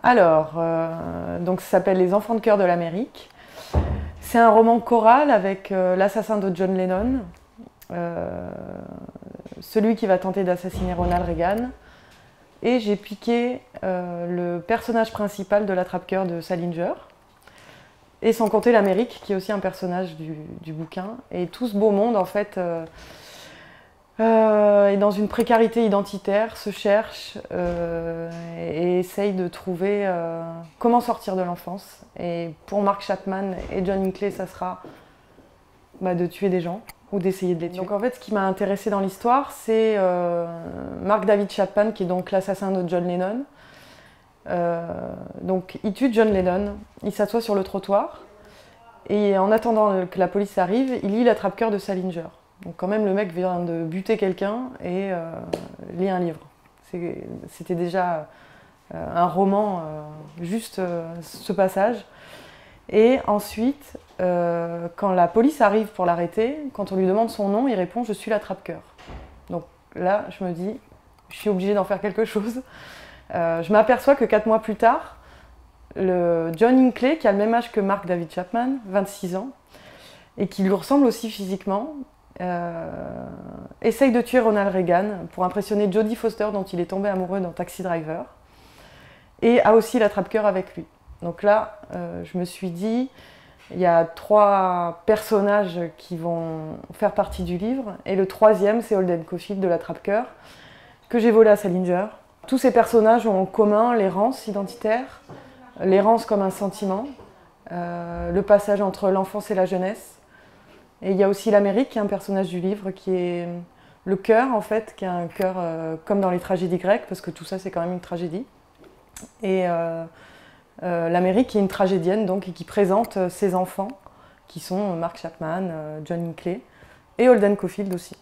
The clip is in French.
Alors, donc ça s'appelle Les enfants de cœur de l'Amérique. C'est un roman choral avec l'assassin de John Lennon, celui qui va tenter d'assassiner Ronald Reagan, et j'ai piqué le personnage principal de l'attrape-cœur de Salinger, et sans compter l'Amérique, qui est aussi un personnage du bouquin. Et tout ce beau monde, en fait, est dans une précarité identitaire, se cherche et essaye de trouver comment sortir de l'enfance. Et pour Mark Chapman et John Hinckley, ça sera de tuer des gens ou d'essayer de les tuer. Donc en fait, ce qui m'a intéressée dans l'histoire, c'est Mark David Chapman, qui est donc l'assassin de John Lennon. Donc il tue John Lennon, il s'assoit sur le trottoir et en attendant que la police arrive, il lit l'attrape-cœur de Salinger. Donc quand même le mec vient de buter quelqu'un et lit un livre. C'était déjà un roman, juste ce passage. Et ensuite, quand la police arrive pour l'arrêter, quand on lui demande son nom, il répond « Je suis l'attrape-cœur ». Donc là, je me dis, je suis obligée d'en faire quelque chose. Je m'aperçois que 4 mois plus tard, le John Hinckley, qui a le même âge que Mark David Chapman, 26 ans, et qui lui ressemble aussi physiquement, essaye de tuer Ronald Reagan pour impressionner Jodie Foster, dont il est tombé amoureux dans Taxi Driver, et a aussi l'attrape-cœur avec lui. Donc là, je me suis dit, il y a 3 personnages qui vont faire partie du livre, et le 3e, c'est Holden Caulfield de l'attrape-cœur, que j'ai volé à Salinger. Tous ces personnages ont en commun l'errance identitaire, l'errance comme un sentiment, le passage entre l'enfance et la jeunesse. Et il y a aussi l'Amérique, qui est un personnage du livre, qui est le cœur, en fait, qui est un cœur comme dans les tragédies grecques, parce que tout ça, c'est quand même une tragédie. Et l'Amérique, qui est une tragédienne, donc, et qui présente ses enfants, qui sont Mark Chapman, John Hinckley, et Holden Caulfield aussi.